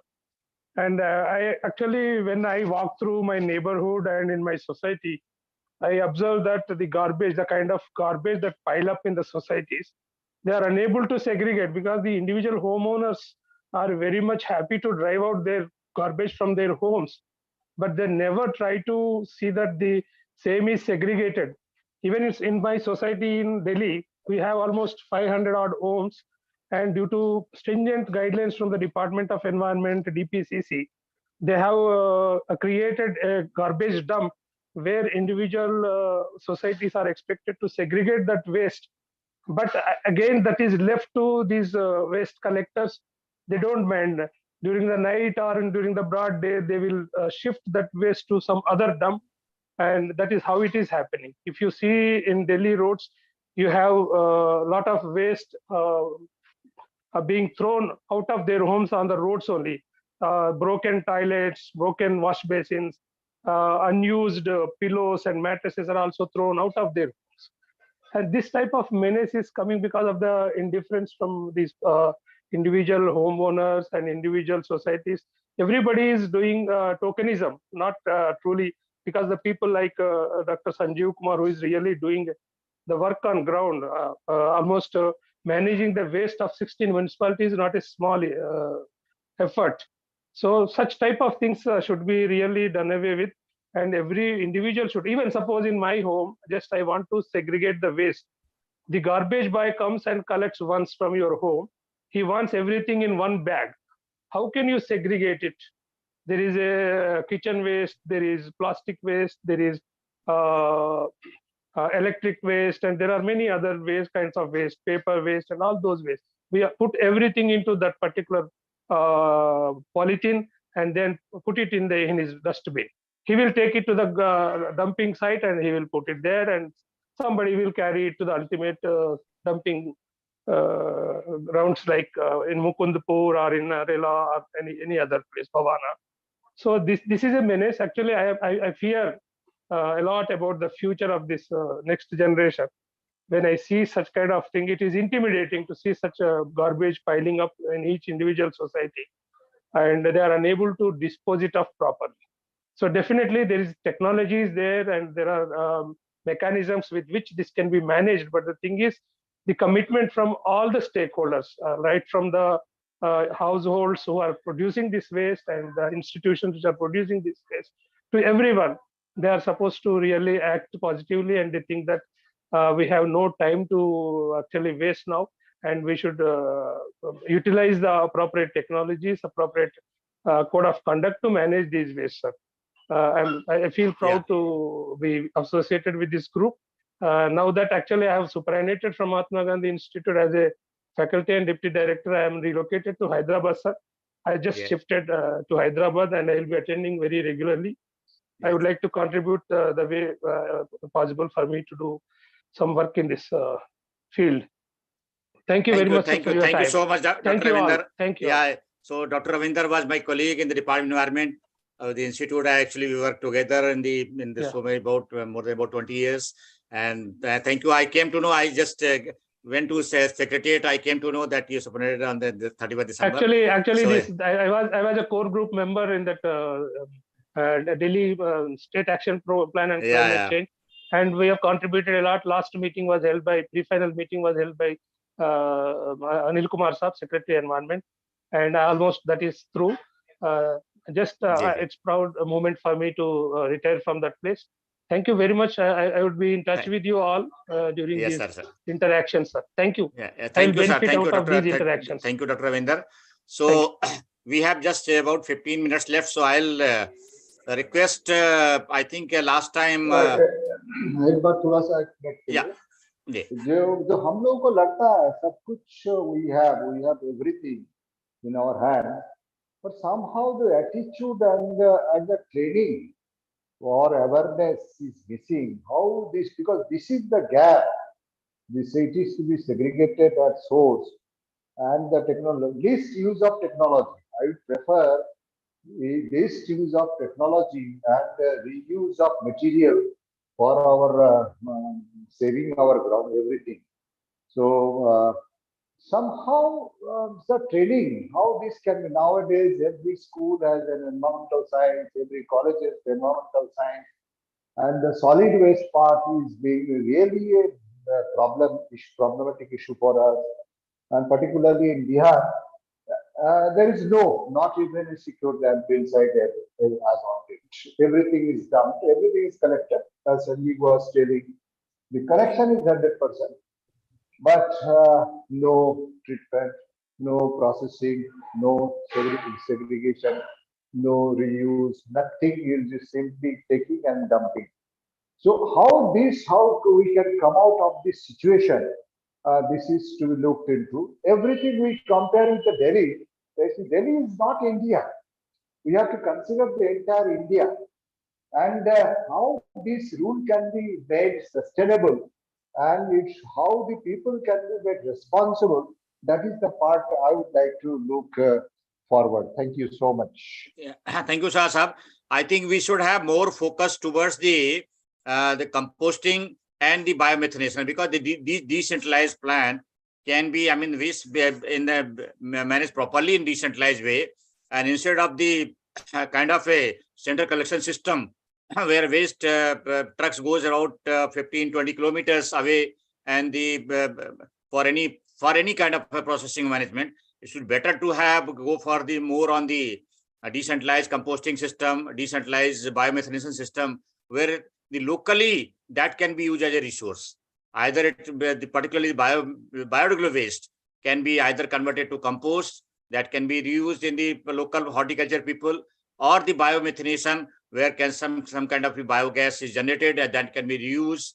And I actually, when I walk through my neighborhood and in my society, I observe that the garbage, the kind of garbage that pile up in the societies, they are unable to segregate because the individual homeowners are very much happy to drive out their garbage from their homes, but they never try to see that the same is segregated. Even in my society in Delhi, we have almost 500 odd homes, and due to stringent guidelines from the Department of Environment, DPCC, they have created a garbage dump where individual societies are expected to segregate that waste. But again, that is left to these waste collectors. They don't mind. During the night or during the broad day, they will shift that waste to some other dump. And that is how it is happening. If you see in Delhi roads, you have a lot of waste being thrown out of their homes on the roads only. Broken toilets, broken wash basins, unused pillows and mattresses are also thrown out of their homes. And this type of menace is coming because of the indifference from these individual homeowners and individual societies. Everybody is doing tokenism, not truly, because the people like Dr. Sanjeev Kumar, who is really doing the work on ground, almost managing the waste of 16 municipalities is not a small effort. So such type of things should be really done away with, and every individual should, even suppose in my home, just I want to segregate the waste. The garbage boy comes and collects once from your home. He wants everything in one bag. How can you segregate it? There is a kitchen waste, there is plastic waste, there is electric waste, and there are many other waste kinds of waste, paper waste, and all those waste. We have put everything into that particular polythene and then put it in his dustbin. He will take it to the dumping site and he will put it there, and somebody will carry it to the ultimate dumping grounds like in Mukundpur or in Narela or any other place, Bhavana. So this is a menace. Actually, I fear a lot about the future of this next generation. When I see such kind of thing, it is intimidating to see such a garbage piling up in each individual society, and they are unable to dispose it of properly. So definitely there is technologies there, and there are mechanisms with which this can be managed. But the thing is, the commitment from all the stakeholders, right from the households who are producing this waste and the institutions which are producing this waste, to everyone. They are supposed to really act positively, and they think that we have no time to actually waste now, and we should utilize the appropriate technologies, appropriate code of conduct to manage these waste, sir. I feel proud to be associated with this group. Now that actually I have superannuated from Mahatma Gandhi Institute as a faculty and deputy director, I am relocated to Hyderabad, sir. I just shifted to Hyderabad, and I will be attending very regularly. I would like to contribute the way possible for me to do some work in this field. Thank you very much for your time. Thank you so much, Dr. Ravinder. Thank you. Yeah. So Dr. Ravinder was my colleague in the Department of Environment. The institute, actually we worked together in the so many about more than about 20 years. And thank you. I came to know, I just went to secretariat. I came to know that you superannuated on the 31st December. Actually, so, I was a core group member in that Delhi State Action Plan and Climate Change, and we have contributed a lot. Last meeting was held by pre-final meeting was held by Anil Kumar Saab, Secretary Environment, and almost that is through. It's proud moment for me to retire from that place. Thank you very much. I would be in touch with you all during these interactions, sir. Thank you. Thank you, sir. Thank you, Dr. These interactions. Thank you, Dr. Ravinder. So we have just about 15 minutes left. So I'll request, I think last time. एक बार थोड़ा सा जो हम लोगों को लगता है सब कुछ we have everything in our hand, but somehow the attitude and the training or awareness is missing. How this, because this is the gap. This it is to be segregated at source, and the technology, least use of technology. I would prefer least use of technology and reuse of material for our saving our ground, everything. So somehow the training, how this can be nowadays, every school has an environmental science, every college has environmental science, and the solid waste part is being really a problematic issue for us, and particularly in Bihar, there is not even a secure landfill site as on it. Everything is dumped, everything is collected. As Sanjeev was telling, the collection is 100%, but no treatment, no processing, no segregation, no reuse, nothing. Is just simply taking and dumping. So how we can come out of this situation? This is to be looked into. Everything we compare with the Delhi. Delhi is not India. We have to consider the entire India, and how this rule can be made sustainable, and it's how the people can be made responsible. That is the part I would like to look forward. Thank you so much. Thank you, Sahab. I think we should have more focus towards the composting and the biomethanation, because the decentralized plan can be, managed properly in decentralized way, and instead of the kind of a central collection system where waste trucks goes around 15-20 kilometers away, and for any kind of processing management, it should better to go for the more on the decentralized composting system, decentralized biomethanation system, where the locally that can be used as a resource. Either particularly biodegradable waste can be either converted to compost that can be reused in the local horticulture people, or the biomethanation where some kind of biogas is generated and that can be reused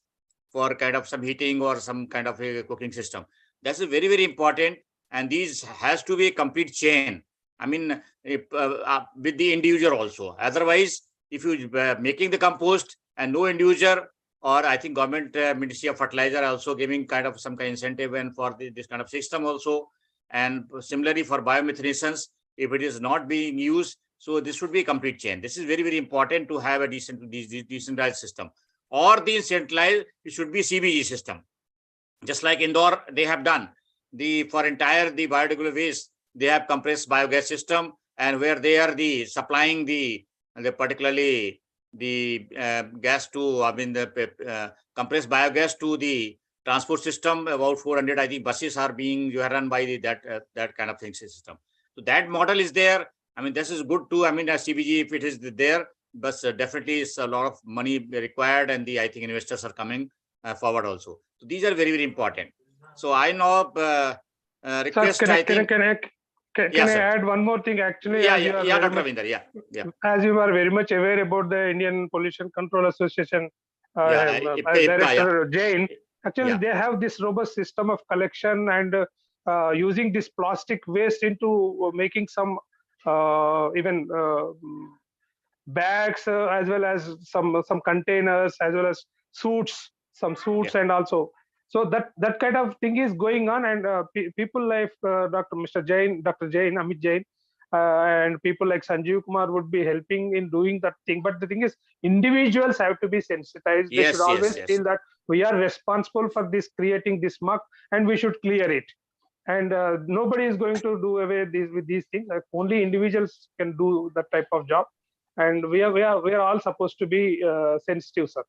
for kind of some heating or some kind of a cooking system. That's very, very important, and these has to be a complete chain. With the end user also. Otherwise, if you making the compost and no end user, or I think government Ministry of Fertilizer also giving kind of some kind of incentive and for this kind of system also. And similarly for biomethanation, if it is not being used, so this should be a complete chain. This is very, very important to have a decentralized system. Or the centralized, it should be CBG system. Just like Indore, they have done for entire the biodegradable waste, they have compressed biogas system, and where they are supplying the particularly the gas to, the compressed biogas to the transport system. About 400, I think, buses are being run by that kind of thing system. So that model is there. I mean, this is good too. I mean, as CBG, if it is there, but definitely it's a lot of money required, and I think investors are coming forward also. So these are very, very important. So I know request. Sir, I think. Can I add one more thing? Actually, Yeah, as you are Dr. much, Ravinder, yeah. As you are very much aware about the Indian Pollution Control Association, Director Jain, actually they have this robust system of collection and using this plastic waste into making some even bags, as well as some containers, as well as some suits, and also. So that kind of thing is going on, and people like Dr. Jain, Amit Jain, and people like Sanjeev Kumar would be helping in doing that thing. But the thing is, individuals have to be sensitized. They should always feel that we are responsible for creating this muck, and we should clear it. And nobody is going to do away with these things. Only individuals can do that type of job, and we are all supposed to be sensitive, sir.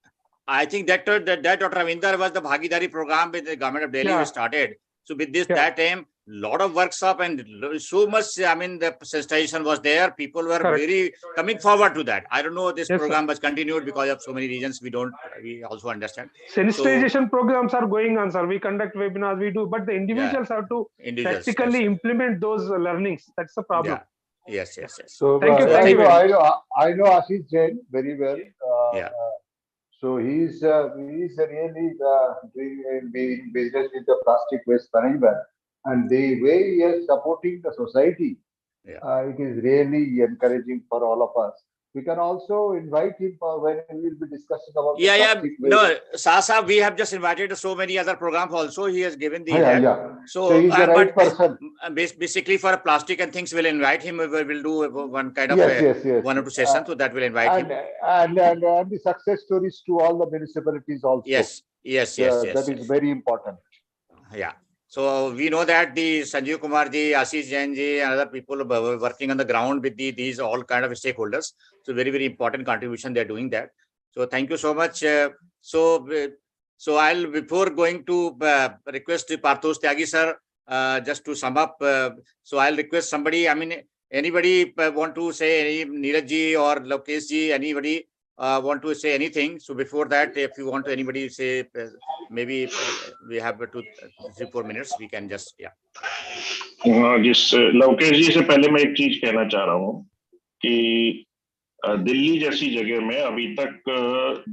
I think that Dr. Ravinder was the Bhagidari program with the government of Delhi we started. So with this, that time, lot of workshop and so much, I mean, the sensitization was there. People were very coming forward to that. I don't know, this program was continued because of so many reasons. We also understand. Sensitization programs are going on, sir. We conduct webinars, we do, but the individuals have to practically implement those learnings. That's the problem. Yes. So thank you. I know Ashish Jain very well. So he's really doing business with the plastic waste management, and the way he is supporting the society, it is really encouraging for all of us. We can also invite him for when we will be discussing about the plastic waste. No, Sasa, we have just invited so many other programs also. He has given the So he's the right person. Basically, for plastic and things, we'll invite him. We'll do one kind of one or two sessions, so that will invite him. And the success stories to all the municipalities also. Yes. That is very important. Yeah. So we know that the Sanjeev Kumar ji, Ashish Jain ji, and other people are working on the ground with these all kind of stakeholders. So very, very important contribution they're doing that. So thank you so much. So I'll, before going to request Parthos Tyagi sir, just to sum up. So I'll request somebody. I mean, anybody want to say, Neeraj ji or Lokesh ji, anybody want to say anything? So before that, if you want to anybody say, maybe we have 2-3-4 minutes, we can just जिस लोकेश जी से पहले मैं एक चीज कहना चाह रहा हूँ कि दिल्ली जैसी जगह में अभी तक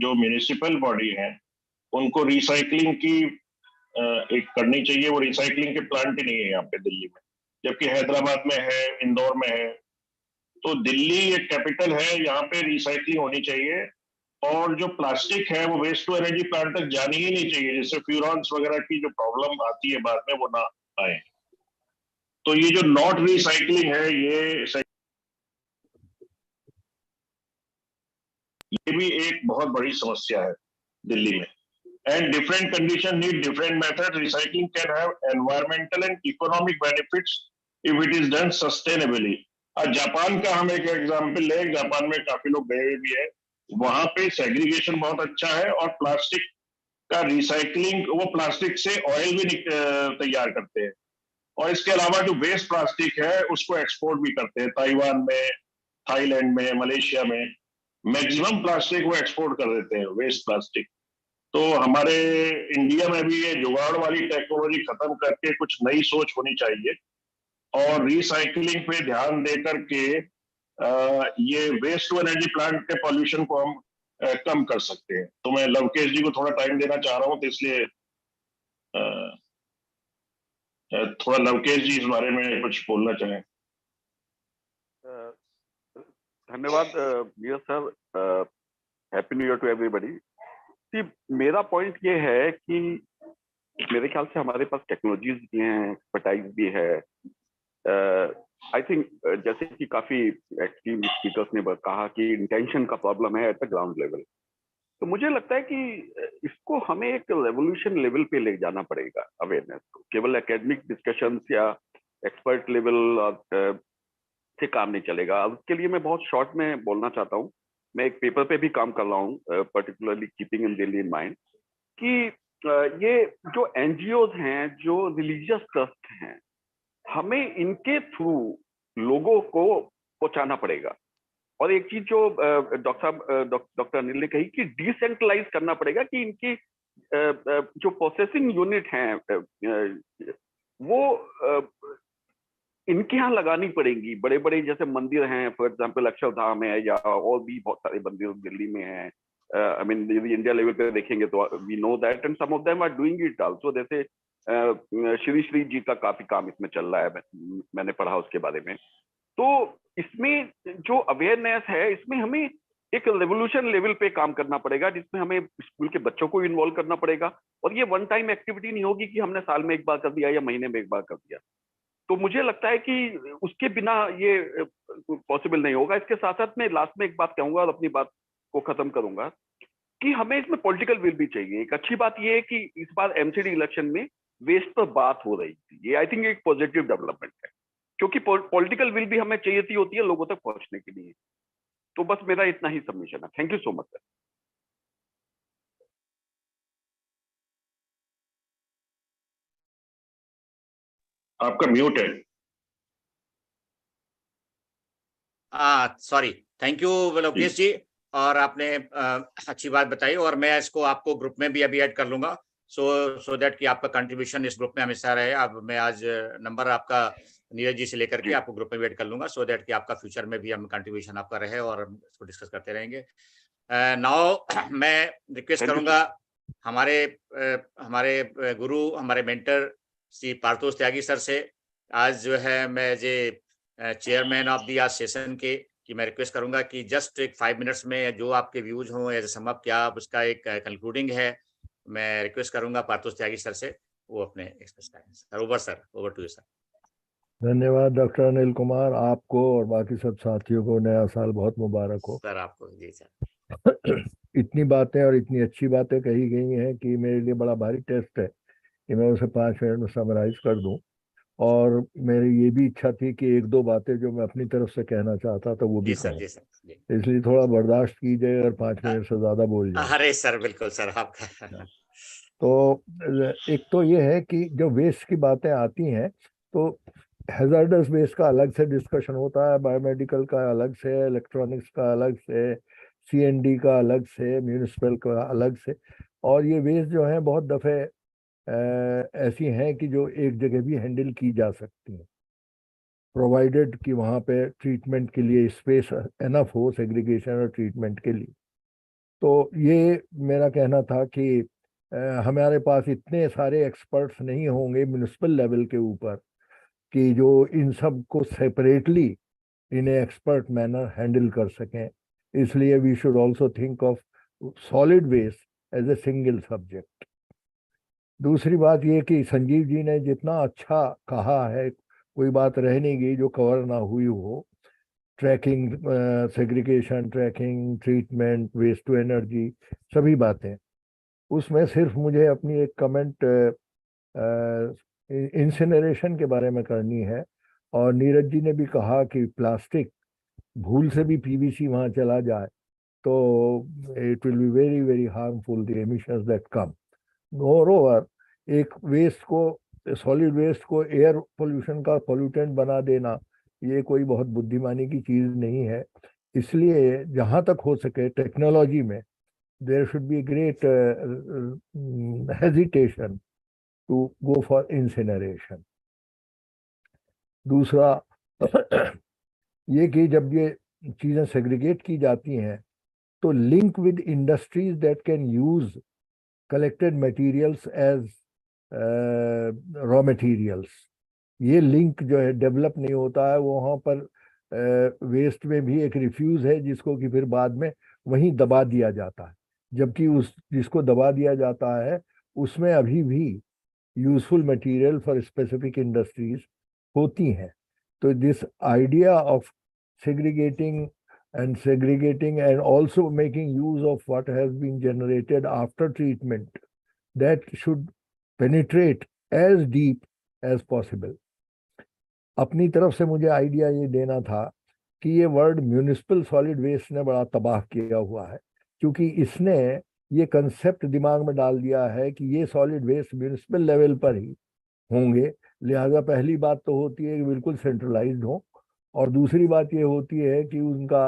जो म्युनिसिपल बॉडी है उनको रिसाइकलिंग की एक करनी चाहिए। वो रिसाइकलिंग के प्लांट ही नहीं है यहाँ पे दिल्ली में, जबकि हैदराबाद में है, इंदौर में है। तो दिल्ली एक कैपिटल है, यहाँ पे रिसाइकलिंग होनी चाहिए, और जो प्लास्टिक है वो वेस्ट टू एनर्जी प्लांट तक जानी ही नहीं चाहिए, जिससे फ्यूरॉन्स वगैरह की जो प्रॉब्लम आती है बाद में वो ना आए। तो ये जो नॉट रिसाइकलिंग है ये भी एक बहुत बड़ी समस्या है दिल्ली में। And different condition need different method. Recycling can have environmental and economic benefits if it is done sustainably. Japan का हम एक एग्जांपल लें, जापान में काफी लोग गए भी है, वहां पे सेग्रीगेशन बहुत अच्छा है और प्लास्टिक का रिसाइकलिंग, वो प्लास्टिक से ऑयल भी तैयार करते हैं, और इसके अलावा जो वेस्ट प्लास्टिक है उसको एक्सपोर्ट भी करते हैं। ताइवान में, थाईलैंड में, मलेशिया में मैक्सिमम प्लास्टिक वो एक्सपोर्ट कर देते हैं, वेस्ट प्लास्टिक। तो हमारे इंडिया में भी ये जुगाड़ वाली टेक्नोलॉजी खत्म करके कुछ नई सोच होनी चाहिए और रिसाइकलिंग पे ध्यान दे करके ये वेस्ट टू एनर्जी प्लांट के पॉल्यूशन को हम कम कर सकते हैं। तो मैं लवकेश जी को थोड़ा टाइम देना चाह रहा हूं, तो इसलिए थोड़ा लवकेश जी इस बारे में कुछ बोलना चाहें। धन्यवाद Neeraj sir. Happy new year to everybody. मेरा पॉइंट ये है कि मेरे ख्याल से हमारे पास टेक्नोलॉजीज भी हैं, एक्सपर्टाइज भी है। आई थिंक जैसे कि काफी एक्सट्रीम स्पीकर्स ने कहा कि इंटेंशन का प्रॉब्लम है एट द ग्राउंड लेवल। तो मुझे लगता है कि इसको हमें एक रेवोल्यूशन लेवल पे ले जाना पड़ेगा, अवेयरनेस को। केवल एकेडमिक डिस्कशंस या एक्सपर्ट लेवल से काम नहीं चलेगा। उसके लिए मैं बहुत शॉर्ट में बोलना चाहता हूँ। मैं एक पेपर पे भी काम कर रहा हूँ, particularly keeping in Delhi in mind, कि ये जो एनजीओज हैं, जो रिलीजियस ट्रस्ट हैं, हमें इनके थ्रू लोगों को पहुंचाना पड़ेगा। और एक चीज जो डॉक्टर अनिल ने कही कि डिसेंट्रलाइज करना पड़ेगा, कि इनकी जो प्रोसेसिंग यूनिट हैं वो इनके यहाँ लगानी पड़ेंगी। बड़े बड़े जैसे मंदिर हैं, फॉर एग्जांपल अक्षरधाम है, या और भी बहुत सारे मंदिर दिल्ली में हैं। आई मीन इंडिया लेवल पे देखेंगे तो we know that, and some of them are doing it also. जैसे श्री श्री जी का काफी काम इसमें चल रहा है, मैंने पढ़ा उसके बारे में। तो इसमें जो अवेयरनेस है, इसमें हमें एक रेवोल्यूशन लेवल पे काम करना पड़ेगा, जिसमें हमें स्कूल के बच्चों को इन्वॉल्व करना पड़ेगा। और ये वन टाइम एक्टिविटी नहीं होगी कि हमने साल में एक बार कर दिया या महीने में एक बार कर दिया। तो मुझे लगता है कि उसके बिना ये पॉसिबल नहीं होगा। इसके साथ साथ मैं लास्ट में एक बात कहूंगा और अपनी बात को खत्म करूंगा, कि हमें इसमें पॉलिटिकल विल भी चाहिए। एक अच्छी बात ये है कि इस बार एमसीडी इलेक्शन में वेस्ट पर बात हो रही थी, ये आई थिंक एक पॉजिटिव डेवलपमेंट है, क्योंकि पॉलिटिकल विल भी हमें चाहिए थी होती है लोगों तक पहुंचने के लिए। तो बस मेरा इतना ही सबमिशन है। Thank you so much sir. आपका म्यूट है। सॉरी, थैंक यू लोकेश जी, और आपने अच्छी बात बताई, और मैं इसको आपको ग्रुप में भी अभी ऐड कर लूंगा, सो दैट कि आपका कंट्रीब्यूशन इस ग्रुप में हमेशा रहे। अब मैं आज नंबर आपका नीरज जी से लेकर के आपको ग्रुप में भी ऐड कर लूंगा, सो दैट कि आपका फ्यूचर में भी हम कंट्रीब्यूशन आपका रहे और हम इसको डिस्कस करते रहेंगे। नाउ मैं रिक्वेस्ट करूंगा हमारे गुरु, हमारे मेंटर श्री पार्थोस त्यागी सर से, आज जो है मैं चेयरमैन ऑफ दी आज सेशन के, कि मैं रिक्वेस्ट करूंगा कि जस्ट एक 5 मिनट्स में जो आपके व्यूज हों एज सम अप, क्या आप उसका एक कंक्लूडिंग है, मैं रिक्वेस्ट करूंगा पार्थोस त्यागी सर से, वो अपने एक्सप्रेस करें। Sir, over to you sir. धन्यवाद डॉक्टर अनिल कुमार, आपको और बाकी सब साथियों को नया साल बहुत मुबारक हो। सर आपको जी सर। इतनी बातें और इतनी अच्छी बातें कही गई हैं कि मेरे लिए बड़ा भारी टेस्ट है कि मैं उसे 5 मिनट में समराइज कर दूं। और मेरी ये भी इच्छा थी कि एक दो बातें जो मैं अपनी तरफ से कहना चाहता था वो भी कहूं, इसलिए थोड़ा बर्दाश्त कीजिए अगर 5 मिनट से ज्यादा बोल जाए। अरे सर बिल्कुल सर, आपका तो एक तो ये है कि जो वेस्ट की बातें आती हैं तो हैजार्डस वेस्ट का अलग से डिस्कशन होता है, बायोमेडिकल का अलग से, इलेक्ट्रॉनिक्स का अलग से, सीएनडी का अलग से, म्यूनिसिपल का अलग से। और ये वेस्ट जो है बहुत दफ़े ऐसी हैं कि जो एक जगह भी हैंडल की जा सकती हैं, प्रोवाइडेड कि वहाँ पे ट्रीटमेंट के लिए स्पेस एनफ हो सेग्रीगेशन और ट्रीटमेंट के लिए। तो ये मेरा कहना था कि हमारे पास इतने सारे एक्सपर्ट्स नहीं होंगे म्यूनिसिपल लेवल के ऊपर कि जो इन सब को separately in a expert manner handle कर सकें। इसलिए we should also think of solid waste as a single subject. दूसरी बात ये कि संजीव जी ने जितना अच्छा कहा है, कोई बात रह नहीं गई जो कवर ना हुई हो। Tracking, segregation, tracking, treatment, waste to energy, सभी बातें। उसमें सिर्फ मुझे अपनी एक कमेंट इंसिनरेशन के बारे में करनी है। और नीरज जी ने भी कहा कि प्लास्टिक भूल से भी पीवीसी वहाँ चला जाए तो it will be very very harmful, the emissions that come. Moreover, एक वेस्ट को, सॉलिड वेस्ट को एयर पोल्यूशन का पोल्यूटेंट बना देना ये कोई बहुत बुद्धिमानी की चीज़ नहीं है। इसलिए जहाँ तक हो सके टेक्नोलॉजी में there should be great hesitation to go for incineration. दूसरा ये कि जब ये चीज़ें सेग्रीगेट की जाती हैं तो link with industries that can use collected materials as raw materials, ये लिंक जो है डेवलप नहीं होता है। वहाँ पर वेस्ट में भी एक रिफ्यूज है जिसको कि फिर बाद में वहीं दबा दिया जाता है, जबकि उस जिसको दबा दिया जाता है उसमें अभी भी useful material for specific industries होती हैं। तो this idea of segregating and also making use of what has been generated after treatment, that should penetrate as deep as possible. अपनी तरफ से मुझे आइडिया ये देना था कि ये वर्ड म्यूनिसिपल सॉलिड वेस्ट ने बड़ा तबाह किया हुआ है, क्योंकि इसने ये कंसेप्ट दिमाग में डाल दिया है कि ये सॉलिड वेस्ट म्यूनिसिपल लेवल पर ही होंगे। लिहाजा पहली बात तो होती है कि बिल्कुल सेंट्रलाइज्ड हो, और दूसरी बात ये होती है कि उनका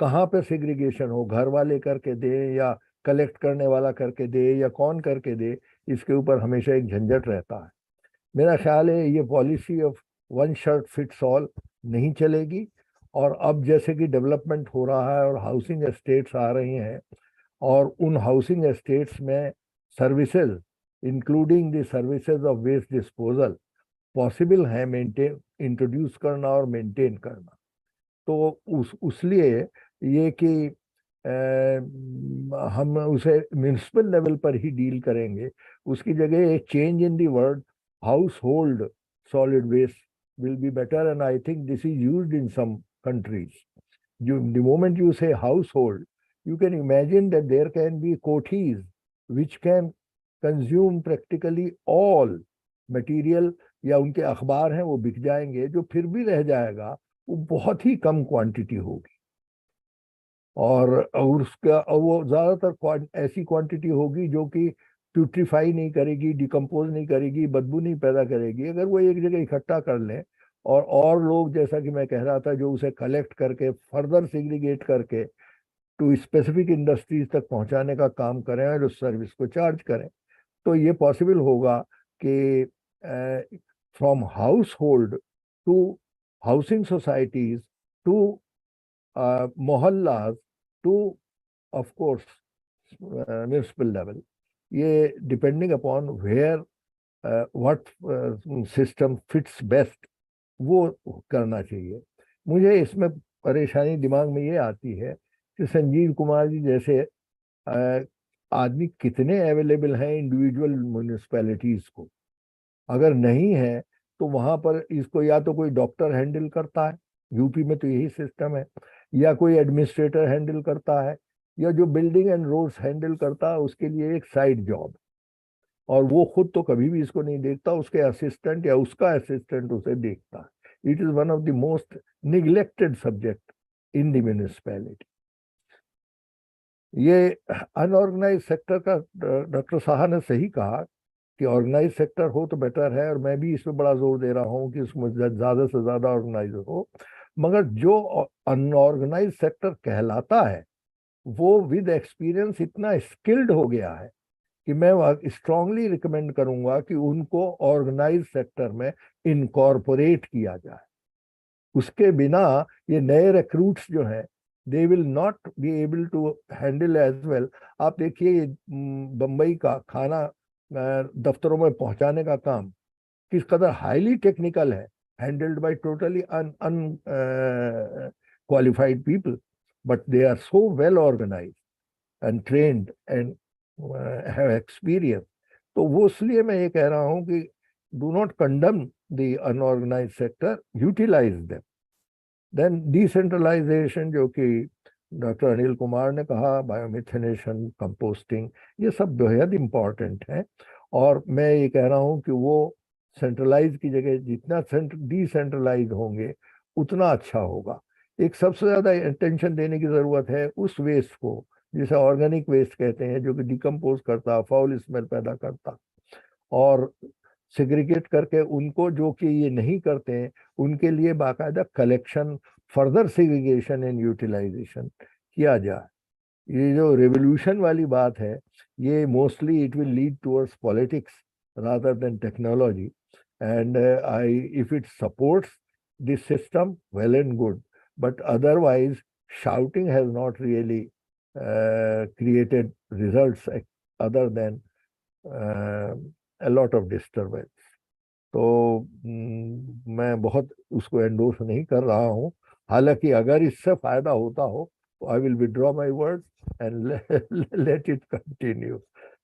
कहाँ पे सेग्रीगेशन हो, घर वाले करके दे या कलेक्ट करने वाला करके दे या कौन करके दे, इसके ऊपर हमेशा एक झंझट रहता है। मेरा ख्याल है ये policy of one shirt fits all नहीं चलेगी। और अब जैसे कि डेवलपमेंट हो रहा है और हाउसिंग एस्टेट्स आ रही हैं, और उन हाउसिंग एस्टेट्स में services including the services of waste disposal possible है मेंटेन इंट्रोड्यूस करना और मेंटेन करना। तो उसलिए ये कि हम उसे म्यूनिसिपल लेवल पर ही डील करेंगे, उसकी जगह एक change in the word household solid waste will be better, and I think this is used in some countries. The moment you say household, you can imagine that there can be kothis which can consume practically all material, या उनके अखबार हैं वो बिक जाएंगे, जो फिर भी रह जाएगा वो बहुत ही कम क्वांटिटी होगी, और उसका वो ज़्यादातर ऐसी क्वांटिटी होगी जो कि प्यूट्रीफाई नहीं करेगी, डिकम्पोज नहीं करेगी, बदबू नहीं पैदा करेगी। अगर वो एक जगह इकट्ठा कर लें और लोग, जैसा कि मैं कह रहा था, जो उसे कलेक्ट करके फर्दर सेग्रीगेट करके टू स्पेसिफिक इंडस्ट्रीज तक पहुंचाने का काम करें और उस सर्विस को चार्ज करें, तो ये पॉसिबल होगा कि from household to housing societies to mohallas to of course municipal level, ये depending upon where what system fits best वो करना चाहिए। मुझे इसमें परेशानी दिमाग में ये आती है कि संजीव कुमार जी जैसे आदमी कितने अवेलेबल हैं इंडिविजुअल म्यूनिसिपैलिटीज को, अगर नहीं है तो वहां पर इसको या तो कोई डॉक्टर हैंडल करता है, यूपी में तो यही सिस्टम है, या कोई एडमिनिस्ट्रेटर हैंडल करता है, या जो बिल्डिंग एंड रोड्स हैंडल करता है उसके लिए एक साइड जॉब, और वो खुद तो कभी भी इसको नहीं देखता, उसके असिस्टेंट या उसका असिस्टेंट उसे देखता है। It is one of the most neglected subject in the municipality. ये अनऑर्गेनाइज सेक्टर का डॉक्टर साहा ने सही कहा कि ऑर्गेनाइज सेक्टर हो तो बेटर है, और मैं भी इस पर बड़ा जोर दे रहा हूँ कि उसमें ज़्यादा से ज़्यादा ऑर्गेनाइज हो, मगर जो अनऑर्गेनाइज सेक्टर कहलाता है वो विद एक्सपीरियंस इतना स्किल्ड हो गया है कि मैं स्ट्रांगली रिकमेंड करूंगा कि उनको ऑर्गेनाइज सेक्टर में इनकॉर्पोरेट किया जाए। उसके बिना ये नए रिक्रूट्स जो हैं they will not be able to handle as well. आप देखिए बम्बई का खाना दफ्तरों में पहुंचाने का काम किस कदर हाईली टेक्निकल है, handled by totally unqualified people, but they are so well organized and trained and have experience. तो वो इसलिए मैं ये कह रहा हूँ कि do not condemn the unorganized sector, utilize them. Then decentralization जो कि डॉक्टर अनिल कुमार ने कहा, बायोमिथेनेशन, कंपोस्टिंग, ये सब बेहद इम्पॉर्टेंट है, और मैं ये कह रहा हूँ कि वो सेंट्रलाइज की जगह जितना डिसेंट्रलाइज होंगे उतना अच्छा होगा। एक सबसे ज़्यादा अटेंशन देने की ज़रूरत है उस वेस्ट को जिसे ऑर्गेनिक वेस्ट कहते हैं, जो कि डिकम्पोज करता, फाउल स्मेल पैदा करता, और सेग्रीगेट करके उनको, जो कि ये नहीं करते हैं, उनके लिए बाकायदा collection, further segregation and utilization किया जाए। ये जो रेवोल्यूशन वाली बात है, ये mostly it will lead towards politics rather than technology, and if it supports this system well and good, but otherwise shouting has not really created results other than a lot of disturbance. तो मैं बहुत उसको endorse नहीं कर रहा हूँ, हालांकि अगर इससे फायदा होता हो तो I will withdraw my words and let it continue.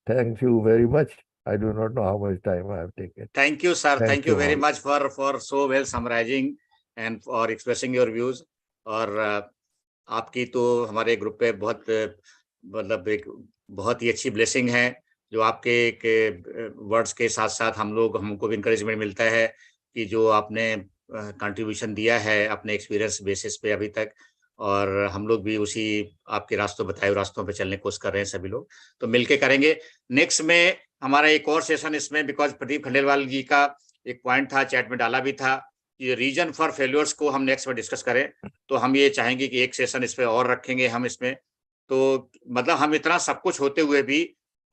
Thank you very much. I do not know how much time I have taken. Thank you, sir. Thank you very all. much for so well summarizing and for expressing your views. और आपकी तो हमारे group पे बहुत मतलब एक बहुत ही अच्छी ब्लेसिंग है, जो आपके वर्ड्स के साथ साथ हमको भी इंकरेजमेंट मिलता है कि जो आपने कंट्रीब्यूशन दिया है अपने एक्सपीरियंस बेसिस पे अभी तक, और हम लोग भी उसी आपके बताए रास्तों पे चलने की कोशिश कर रहे हैं सभी लोग, तो मिलके करेंगे। नेक्स्ट में हमारा एक और सेशन इसमें, बिकॉज प्रदीप खंडेलवाल जी का एक पॉइंट था, चैट में डाला भी था ये रीजन फॉर फेल्योर्स को हम नेक्स्ट में डिस्कस करें, तो हम ये चाहेंगे कि एक सेशन इस पे और रखेंगे हम इसमें। तो मतलब हम इतना सब कुछ होते हुए भी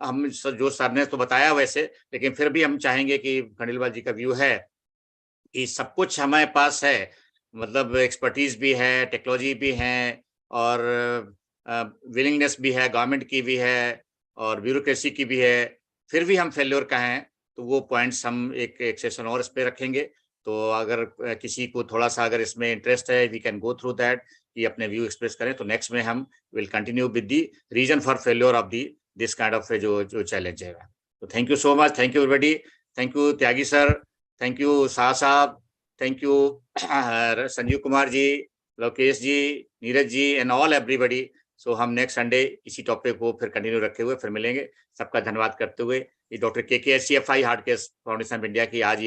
हम जो सर ने तो बताया वैसे, लेकिन फिर भी हम चाहेंगे कि खंडेलवाल जी का व्यू है कि सब कुछ हमारे पास है, मतलब एक्सपर्टीज भी है, टेक्नोलॉजी भी है, और विलिंगनेस भी है, गवर्नमेंट की भी है, और ब्यूरोक्रेसी की भी है, फिर भी हम फेल्योर का हैं। तो वो पॉइंट्स हम एक सेशन और इस पे रखेंगे। तो अगर किसी को थोड़ा सा अगर इसमें इंटरेस्ट है, we can go through that, कि अपने व्यू एक्सप्रेस करें। तो नेक्स्ट में हम will continue with the reason for failure of the this kind of जो चैलेंज है। तो thank you so much, thank you everybody, thank you Tyagi sir, thank you Shah साहब, thank you Sanjeev Kumar ji, Lokesh ji, Neeraj ji, and all everybody. So हम next Sunday इसी topic को फिर continue रखे हुए फिर मिलेंगे। सबका धन्यवाद करते हुए ये डॉक्टर के HCFI heart care foundation of India की आज